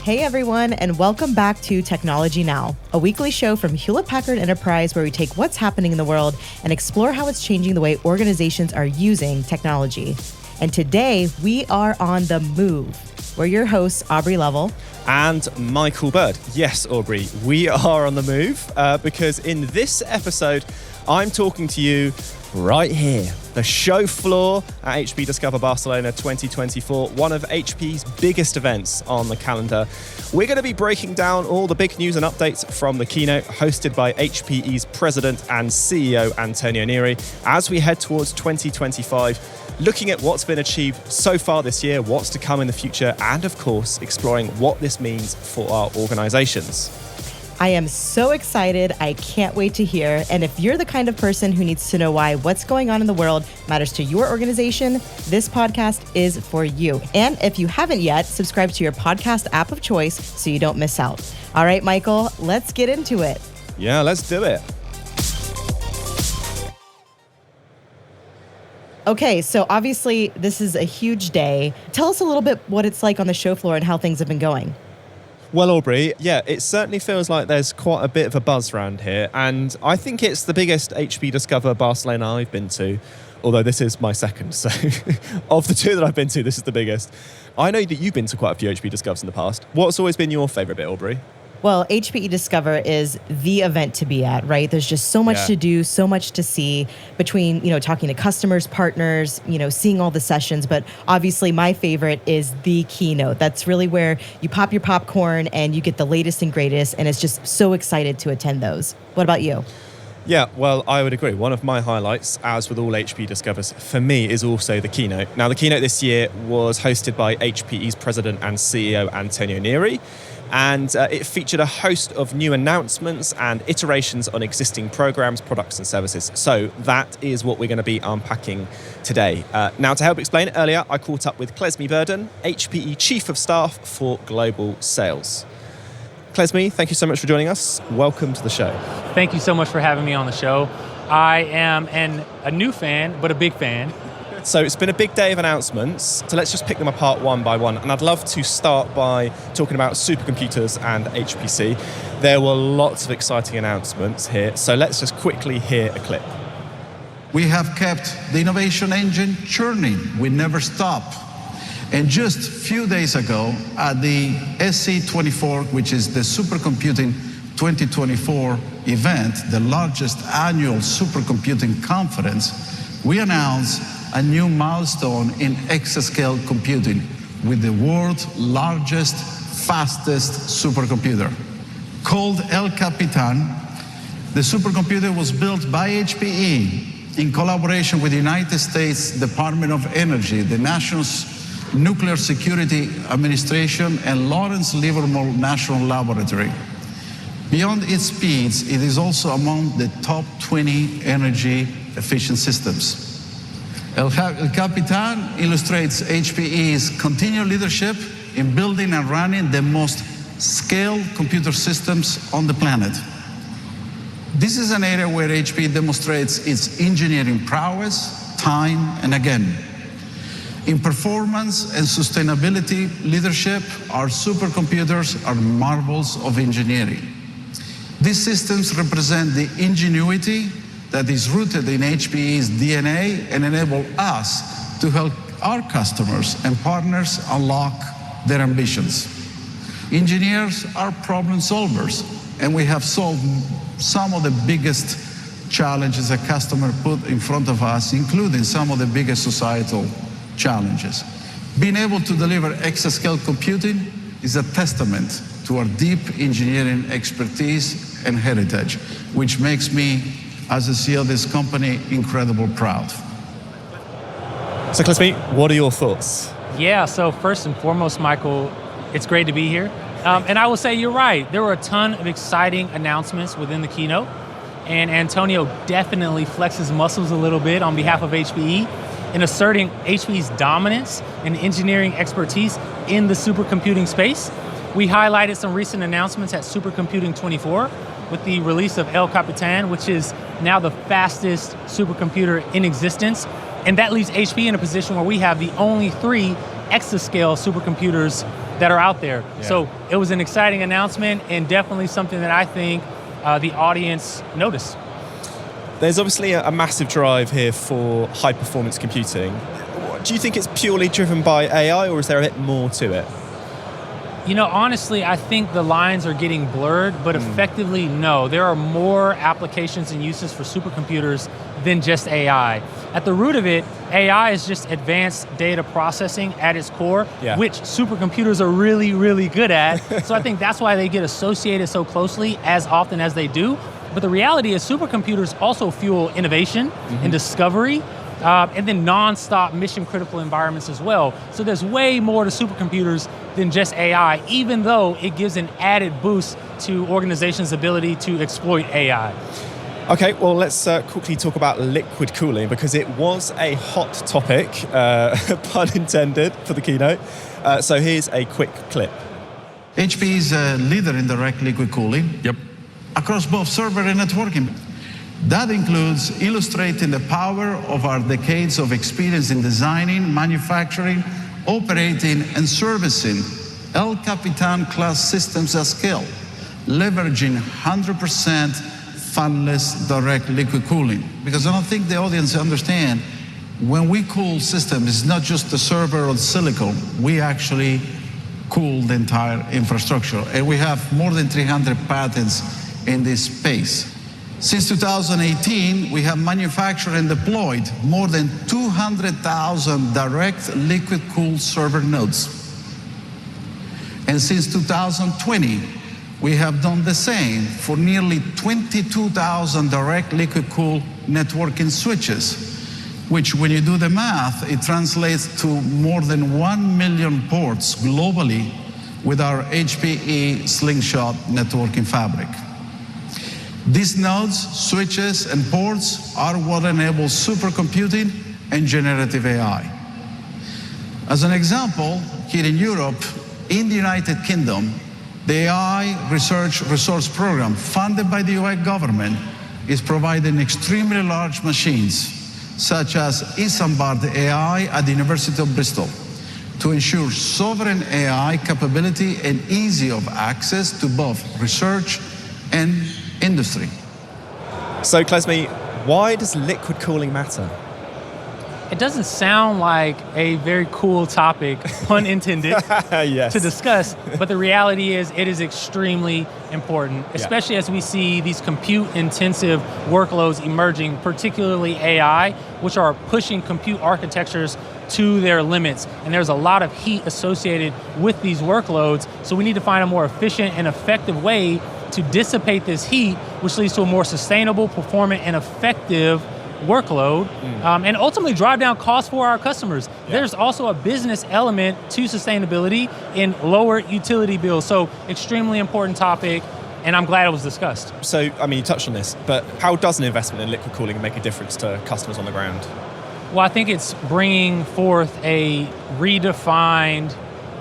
Hey everyone, and welcome back to Technology Now, a weekly show from Hewlett-Packard Enterprise where we take what's happening in the world and explore how it's changing the way organizations are using technology. And today, we are on the move. We're your hosts, Aubrey Lovell. And Michael Bird. Yes, Aubrey, we are on the move because in this episode, I'm talking to you right here, the show floor at HPE Discover Barcelona 2024, one of HPE's biggest events on the calendar. We're going to be breaking down all the big news and updates from the keynote hosted by HPE's President and CEO, Antonio Neri, as we head towards 2025, looking at what's been achieved so far this year, what's to come in the future, and of course, exploring what this means for our organizations. I am so excited. I can't wait to hear. And if you're the kind of person who needs to know why what's going on in the world matters to your organization, this podcast is for you. And if you haven't yet, subscribe to your podcast app of choice so you don't miss out. All right, Michael, let's get into it. Yeah, let's do it. Okay, so obviously this is a huge day. Tell us a little bit what it's like on the show floor and how things have been going. Well, Aubrey, yeah, it certainly feels like there's quite a bit of a buzz around here. And I think it's the biggest HPE Discover Barcelona I've been to, although this is my second. So of the two that I've been to, this is the biggest. I know that you've been to quite a few HPE Discovers in the past. What's always been your favorite bit, Aubrey? Well, HPE Discover is the event to be at, right? There's just so much to do, so much to see between, talking to customers, partners, seeing all the sessions. But obviously my favorite is the keynote. That's really where you pop your popcorn and you get the latest and greatest. And it's just so excited to attend those. What about you? Yeah, well, I would agree. One of my highlights, as with all HPE Discovers, for me is also the keynote. Now, the keynote this year was hosted by HPE's President and CEO, Antonio Neri. And it featured a host of new announcements and iterations on existing programs, products and services. So that is what we're going to be unpacking today. Now, to help explain it earlier, I caught up with Clesmie Burden, HPE Chief of Staff for Global Sales. Clesmie, thank you so much for joining us. Welcome to the show. Thank you so much for having me on the show. I am a new fan, but a big fan. So it's been a big day of announcements, so let's just pick them apart one by one. And I'd love to start by talking about Supercomputers and HPC. There were lots of exciting announcements here, so let's just quickly hear a clip. We have kept the innovation engine churning. We never stop. And just a few days ago at the SC24, which is the Supercomputing 2024 event, the largest annual supercomputing conference, we announced a new milestone in exascale computing with the world's largest, fastest supercomputer. Called El Capitan, the supercomputer was built by HPE in collaboration with the United States Department of Energy, the National Nuclear Security Administration, and Lawrence Livermore National Laboratory. Beyond its speeds, it is also among the top 20 energy efficient systems. El Capitan illustrates HPE's continued leadership in building and running the most scaled computer systems on the planet. This is an area where HPE demonstrates its engineering prowess, time and again. In performance and sustainability leadership, our supercomputers are marvels of engineering. These systems represent the ingenuity that is rooted in HPE's DNA and enable us to help our customers and partners unlock their ambitions. Engineers are problem solvers, and we have solved some of the biggest challenges a customer put in front of us, including some of the biggest societal challenges. Being able to deliver exascale computing is a testament to our deep engineering expertise and heritage, which makes me, as the CEO of this company, incredibly proud. So Clesmie, what are your thoughts? Yeah, so first and foremost, Michael, it's great to be here. And I will say you're right. There were a ton of exciting announcements within the keynote. And Antonio definitely flexes muscles a little bit on behalf of HPE in asserting HPE's dominance and engineering expertise in the supercomputing space. We highlighted some recent announcements at Supercomputing 24 with the release of El Capitan, which is now the fastest supercomputer in existence. And that leaves HPE in a position where we have the only 3 exascale supercomputers that are out there. Yeah. So it was an exciting announcement and definitely something that I think the audience noticed. There's obviously a massive drive here for high-performance computing. Do you think it's purely driven by AI, or is there a bit more to it? You know, honestly, I think the lines are getting blurred, but effectively, no. There are more applications and uses for supercomputers than just AI. At the root of it, AI is just advanced data processing at its core, which supercomputers are really, really good at. So I think that's why they get associated so closely as often as they do. But the reality is supercomputers also fuel innovation and discovery, and then non-stop mission-critical environments as well. So there's way more to supercomputers than just AI, even though it gives an added boost to organizations' ability to exploit AI. Okay, well, let's quickly talk about liquid cooling, because it was a hot topic, pun intended, for the keynote. So here's a quick clip. HPE is a leader in direct liquid cooling. Yep. Across both server and networking. That includes illustrating the power of our decades of experience in designing, manufacturing, operating, and servicing El Capitan class systems at scale, leveraging 100% fanless direct liquid cooling. Because I don't think the audience understand, when we cool systems, it's not just the server or the silicon, we actually cool the entire infrastructure. And we have more than 300 patents in this space. Since 2018, we have manufactured and deployed more than 200,000 direct liquid-cooled server nodes. And since 2020, we have done the same for nearly 22,000 direct liquid-cooled networking switches, which, when you do the math, it translates to more than 1 million ports globally with our HPE Slingshot networking fabric. These nodes, switches, and ports are what enables supercomputing and generative AI. As an example, here in Europe, in the United Kingdom, the AI Research Resource Program, funded by the US government, is providing extremely large machines, such as Isambard AI at the University of Bristol, to ensure sovereign AI capability and ease of access to both research and industry. So, Clesmie, why does liquid cooling matter? It doesn't sound like a very cool topic, pun intended, yes. to discuss, but the reality is it is extremely important, especially as we see these compute-intensive workloads emerging, particularly AI, which are pushing compute architectures to their limits. And there's a lot of heat associated with these workloads, so we need to find a more efficient and effective way to dissipate this heat, which leads to a more sustainable, performant, and effective workload, and ultimately drive down costs for our customers. There's also a business element to sustainability in lower utility bills. So extremely important topic, and I'm glad it was discussed. So, I mean, you touched on this, but how does an investment in liquid cooling make a difference to customers on the ground? Well, I think it's bringing forth a redefined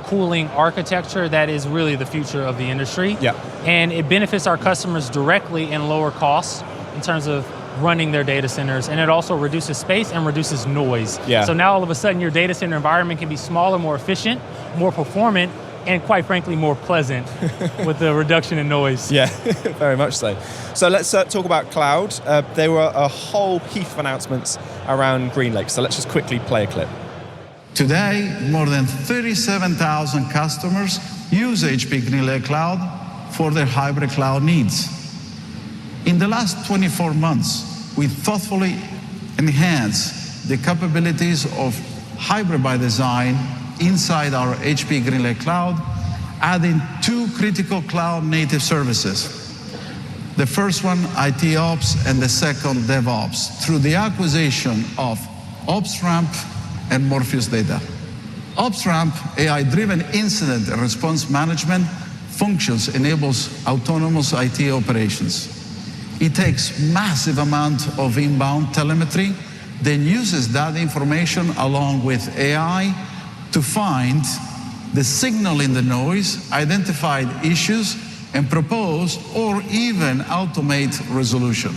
cooling architecture that is really the future of the industry. And it benefits our customers directly in lower costs in terms of running their data centers, and it also reduces space and reduces noise. So now all of a sudden your data center environment can be smaller, more efficient, more performant, and quite frankly more pleasant with the reduction in noise. Yeah, very much so. So let's talk about cloud. There were a whole heap of announcements around GreenLake, so let's just quickly play a clip. Today, more than 37,000 customers use HPE GreenLake Cloud for their hybrid cloud needs. In the last 24 months, we thoughtfully enhanced the capabilities of hybrid by design inside our HPE GreenLake Cloud, adding 2 critical cloud native services. The first one, IT Ops, and the second, DevOps, through the acquisition of OpsRamp and Morpheus Data. OpsRamp, AI-driven incident and response management functions, enables autonomous IT operations. It takes massive amount of inbound telemetry, then uses that information along with AI to find the signal in the noise, identify issues, and propose or even automate resolution.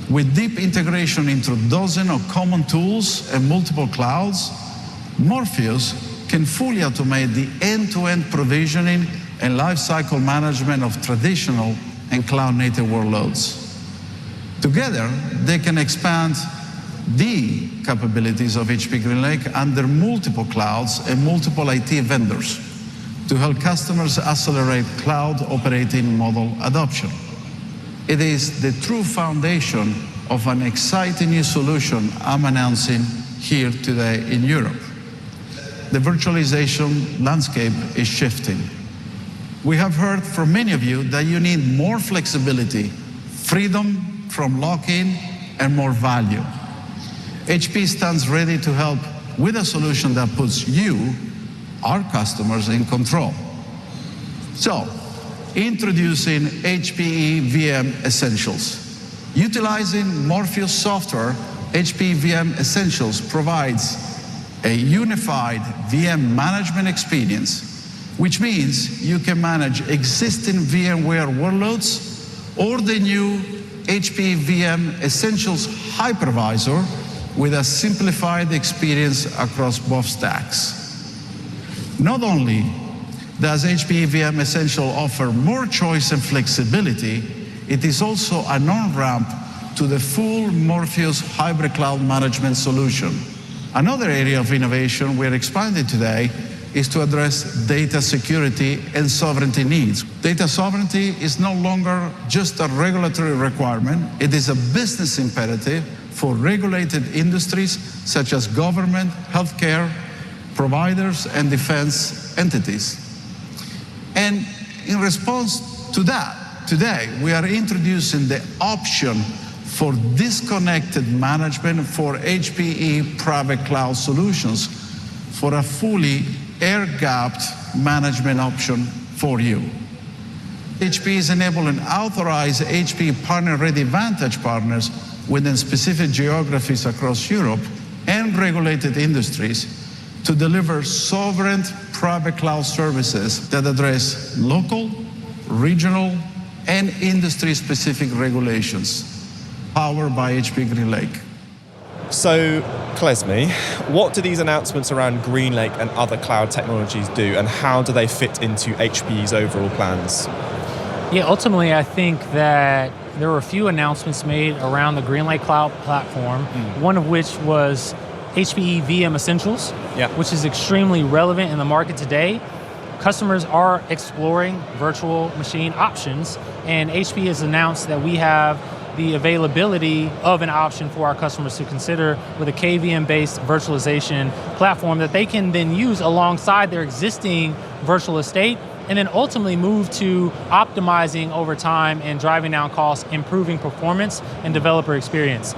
With deep integration into dozens of common tools and multiple clouds, Morpheus can fully automate the end-to-end provisioning and lifecycle management of traditional and cloud-native workloads. Together, they can expand the capabilities of HPE GreenLake under multiple clouds and multiple IT vendors to help customers accelerate cloud operating model adoption. It is the true foundation of an exciting new solution I'm announcing here today in Europe. The virtualization landscape is shifting. We have heard from many of you that you need more flexibility, freedom from lock-in, and more value. HP stands ready to help with a solution that puts you, our customers, in control. So, introducing HPE VM Essentials. Utilizing Morpheus software, HPE VM Essentials provides a unified VM management experience, which means you can manage existing VMware workloads or the new HPE VM Essentials hypervisor with a simplified experience across both stacks. Not only does HPE VM Essential offer more choice and flexibility, it is also an on-ramp to the full Morpheus hybrid cloud management solution. Another area of innovation we're expanding today is to address data security and sovereignty needs. Data sovereignty is no longer just a regulatory requirement, it is a business imperative for regulated industries such as government, healthcare, providers, and defense entities. And in response to that, today we are introducing the option for disconnected management for HPE private cloud solutions for a fully air-gapped management option for you. HPE is enabling authorized HPE partner-ready Vantage partners within specific geographies across Europe and regulated industries to deliver sovereign private cloud services that address local, regional, and industry-specific regulations, powered by HPE GreenLake. So, Clesmie, what do these announcements around GreenLake and other cloud technologies do, and how do they fit into HPE's overall plans? Yeah, ultimately, I think that there were a few announcements made around the GreenLake Cloud platform, one of which was HPE VM Essentials, which is extremely relevant in the market today. Customers are exploring virtual machine options, and HPE has announced that we have the availability of an option for our customers to consider with a KVM-based virtualization platform that they can then use alongside their existing virtual estate, and then ultimately move to optimizing over time and driving down costs, improving performance and developer experience.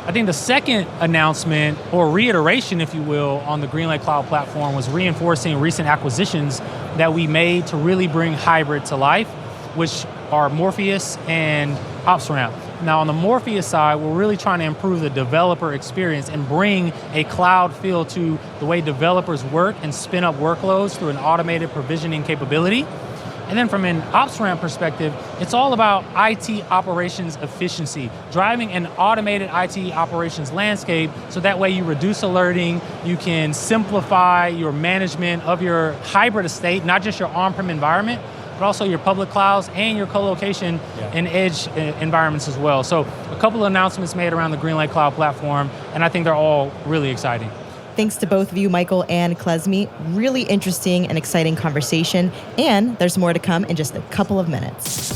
I think the second announcement, or reiteration if you will, on the GreenLake Cloud platform was reinforcing recent acquisitions that we made to really bring hybrid to life, which are Morpheus and OpsRamp. Now on the Morpheus side, we're really trying to improve the developer experience and bring a cloud feel to the way developers work and spin up workloads through an automated provisioning capability. And then from an OpsRamp perspective, it's all about IT operations efficiency, driving an automated IT operations landscape so that way you reduce alerting, you can simplify your management of your hybrid estate, not just your on-prem environment, but also your public clouds and your co-location and edge environments as well. So a couple of announcements made around the GreenLake Cloud platform, and I think they're all really exciting. Thanks to both of you, Michael and Clesmie. Really interesting and exciting conversation, and there's more to come in just a couple of minutes.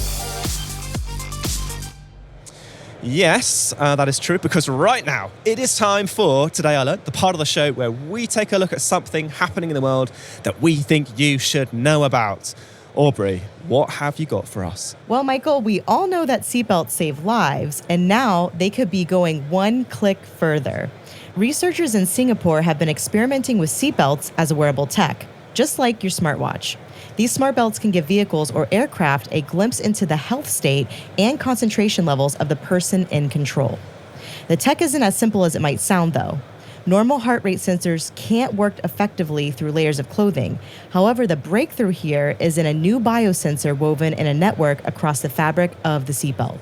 Yes, that is true, because right now it is time for Today I Learned, the part of the show where we take a look at something happening in the world that we think you should know about. Aubrey, what have you got for us? Well, Michael, we all know that seatbelts save lives, and now they could be going one click further. Researchers in Singapore have been experimenting with seatbelts as a wearable tech, just like your smartwatch. These smart belts can give vehicles or aircraft a glimpse into the health state and concentration levels of the person in control. The tech isn't as simple as it might sound, though. Normal heart rate sensors can't work effectively through layers of clothing. However, the breakthrough here is in a new biosensor woven in a network across the fabric of the seatbelt.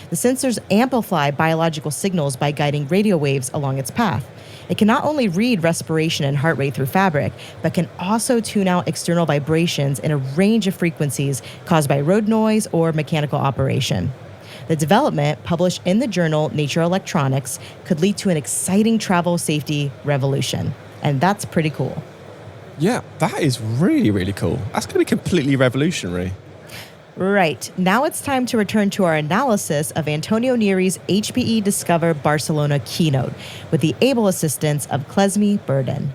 The sensors amplify biological signals by guiding radio waves along its path. It can not only read respiration and heart rate through fabric, but can also tune out external vibrations in a range of frequencies caused by road noise or mechanical operation. The development, published in the journal Nature Electronics, could lead to an exciting travel safety revolution. And that's pretty cool. Yeah, that is really, really cool. That's going to be completely revolutionary. Right. Now it's time to return to our analysis of Antonio Neri's HPE Discover Barcelona keynote with the able assistance of Clesmie Burden.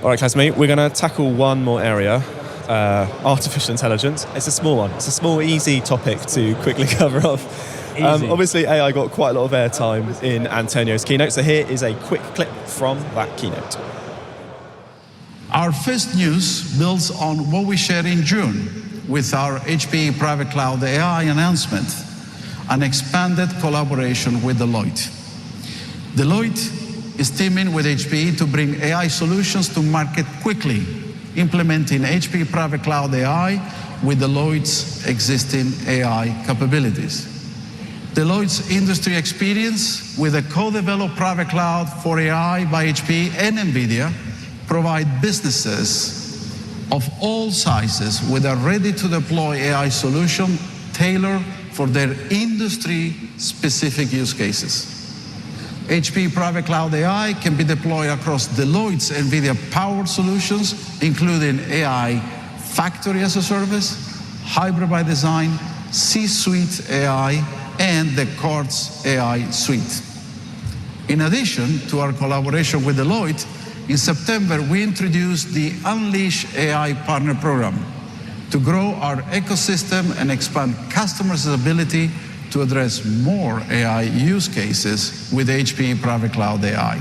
All right, Clesmie, we're going to tackle one more area, artificial intelligence. It's a small one. It's a small, easy topic to quickly cover off. Obviously, AI got quite a lot of airtime in Antonio's keynote, so here is a quick clip from that keynote. Our first news builds on what we shared in June with our HPE Private Cloud AI announcement, an expanded collaboration with Deloitte. Deloitte is teaming with HPE to bring AI solutions to market quickly, implementing HPE Private Cloud AI with Deloitte's existing AI capabilities. Deloitte's industry experience with a co-developed private cloud for AI by HPE and NVIDIA provide businesses of all sizes with a ready-to-deploy AI solution tailored for their industry-specific use cases. HPE Private Cloud AI can be deployed across Deloitte's NVIDIA-powered solutions, including AI Factory as a Service, Hybrid by Design, C-Suite AI, and the Quartz AI Suite. In addition to our collaboration with Deloitte, in September, we introduced the Unleash AI Partner Program to grow our ecosystem and expand customers' ability to address more AI use cases with HPE Private Cloud AI.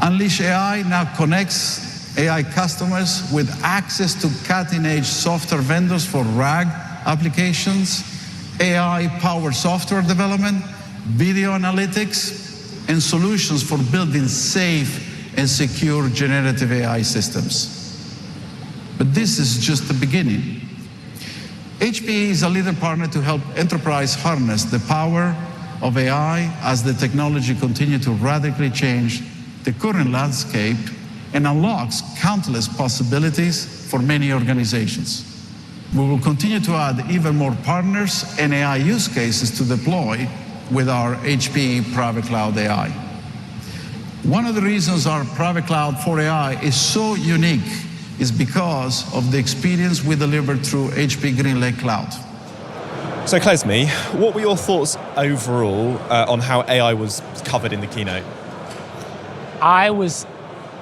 Unleash AI now connects AI customers with access to cutting-edge software vendors for RAG applications, AI-powered software development, video analytics, and solutions for building safe and secure generative AI systems. But this is just the beginning. HPE is a leading partner to help enterprise harness the power of AI as the technology continues to radically change the current landscape and unlocks countless possibilities for many organizations. We will continue to add even more partners and AI use cases to deploy with our HPE Private Cloud AI. One of the reasons our Private Cloud for AI is so unique is because of the experience we delivered through HPE GreenLake Cloud. So, Clesmie, what were your thoughts overall on how AI was covered in the keynote? I was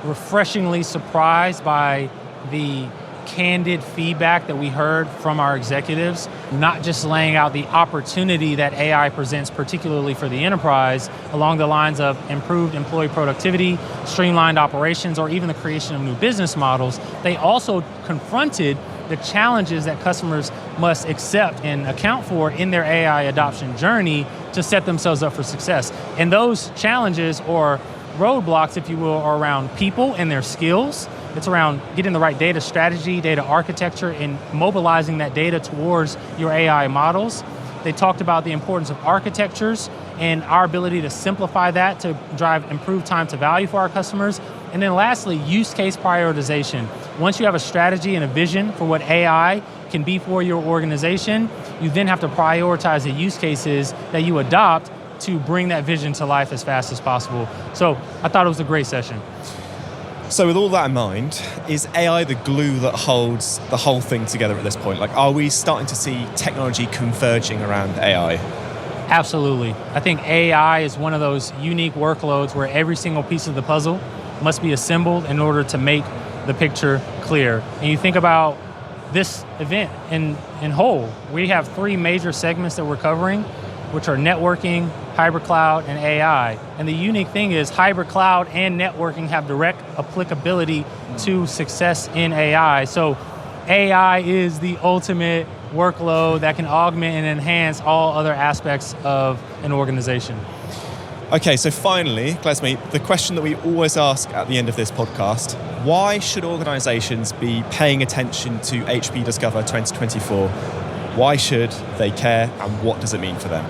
refreshingly surprised by the candid feedback that we heard from our executives, not just laying out the opportunity that AI presents, particularly for the enterprise, along the lines of improved employee productivity, streamlined operations, or even the creation of new business models. They also confronted the challenges that customers must accept and account for in their AI adoption journey to set themselves up for success. And those challenges, or roadblocks, if you will, are around people and their skills. It's around getting the right data strategy, data architecture, and mobilizing that data towards your AI models. They talked about the importance of architectures and our ability to simplify that to drive improved time to value for our customers. And then lastly, use case prioritization. Once you have a strategy and a vision for what AI can be for your organization, you then have to prioritize the use cases that you adopt to bring that vision to life as fast as possible. So I thought it was a great session. So with all that in mind, is AI the glue that holds the whole thing together at this point? Like, are we starting to see technology converging around AI? Absolutely. I think AI is one of those unique workloads where every single piece of the puzzle must be assembled in order to make the picture clear. And you think about this event in whole, we have three major segments that we're covering, which are networking, hybrid cloud, and AI. And the unique thing is hybrid cloud and networking have direct applicability to success in AI. So AI is the ultimate workload that can augment and enhance all other aspects of an organization. Okay, so finally, Clesmie, the question that we always ask at the end of this podcast, why should organizations be paying attention to HPE Discover 2024? Why should they care, and what does it mean for them?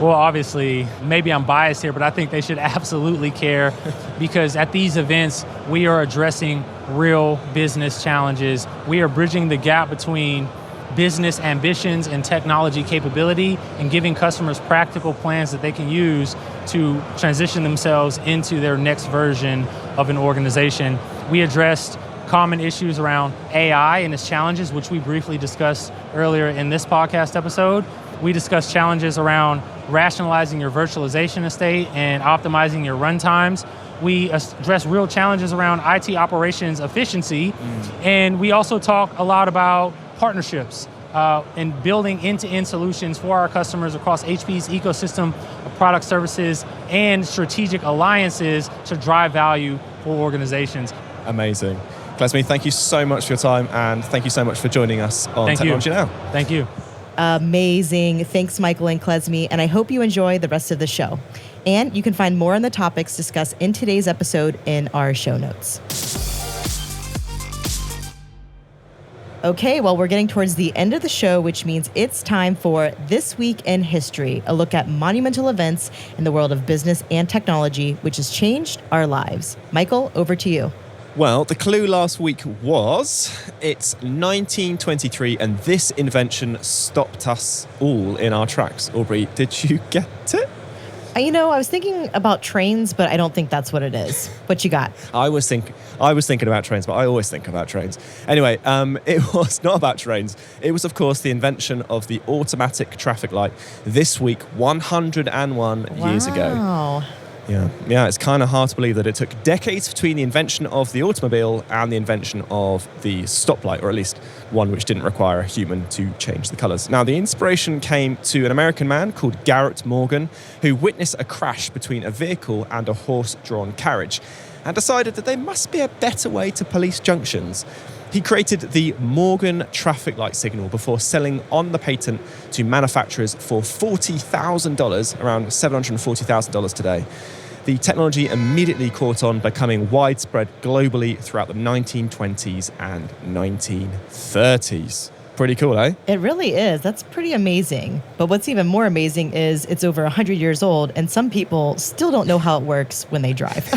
Well, obviously, maybe I'm biased here, but I think they should absolutely care because at these events, we are addressing real business challenges. We are bridging the gap between business ambitions and technology capability and giving customers practical plans that they can use to transition themselves into their next version of an organization. We addressed common issues around AI and its challenges, which we briefly discussed earlier in this podcast episode. We discussed challenges around rationalizing your virtualization estate and optimizing your runtimes. We address real challenges around IT operations efficiency. And we also talk a lot about partnerships and building end-to-end solutions for our customers across HPE's ecosystem of product services and strategic alliances to drive value for organizations. Amazing. Clesmie, thank you so much for your time, and thank you so much for joining us on Technology Now. Thank you. Amazing. Thanks, Michael and Clesmie, and I hope you enjoy the rest of the show. And you can find more on the topics discussed in today's episode in our show notes. Okay, well, we're getting towards the end of the show, which means it's time for This Week in History, a look at monumental events in the world of business and technology, which has changed our lives. Michael, over to you. Well, the clue last week was it's 1923, and this invention stopped us all in our tracks. Aubrey, did you get it? I was thinking about trains, but I don't think that's what it is. What you got? I was thinking about trains, but I always think about trains. Anyway, it was not about trains. It was, of course, the invention of the automatic traffic light this week, 101 years ago. Wow. Yeah, it's kind of hard to believe that it took decades between the invention of the automobile and the invention of the stoplight, or at least one which didn't require a human to change the colours. Now, the inspiration came to an American man called Garrett Morgan, who witnessed a crash between a vehicle and a horse-drawn carriage and decided that there must be a better way to police junctions. He created the Morgan traffic light signal before selling on the patent to manufacturers for $40,000, around $740,000 today. The technology immediately caught on, becoming widespread globally throughout the 1920s and 1930s. Pretty cool, eh? It really is. That's pretty amazing. But what's even more amazing is it's over 100 years old, and some people still don't know how it works when they drive.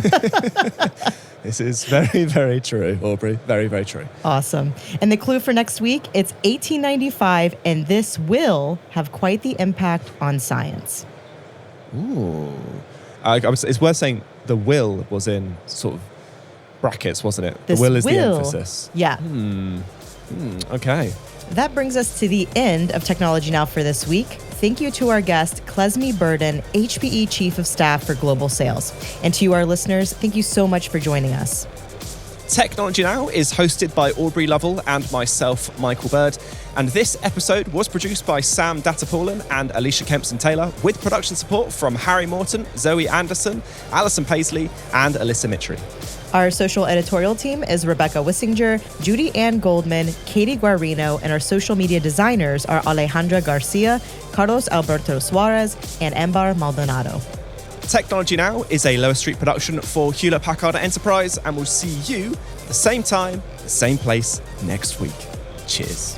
This is very, very true, Aubrey. Very, very true. Awesome. And the clue for next week, it's 1895, and this will have quite the impact on science. Ooh. It's worth saying the will was in sort of brackets, wasn't it? This the will is the will. emphasis. Yeah. Okay. That brings us to the end of Technology Now for this week. Thank you to our guest, Clesmie Burden, HPE Chief of Staff for Global Sales. And to you, our listeners, thank you so much for joining us. Technology Now is hosted by Aubrey Lovell and myself, Michael Bird. And this episode was produced by Sam Dattapoulin and Alicia Kempson-Taylor, with production support from Harry Morton, Zoe Anderson, Alison Paisley, and Alyssa Mitri. Our social editorial team is Rebecca Wissinger, Judy Ann Goldman, Katie Guarino, and our social media designers are Alejandra Garcia, Carlos Alberto Suarez, and Ambar Maldonado. Technology Now is a Lower Street production for Hewlett-Packard Enterprise, and we'll see you at the same time, the same place next week. Cheers.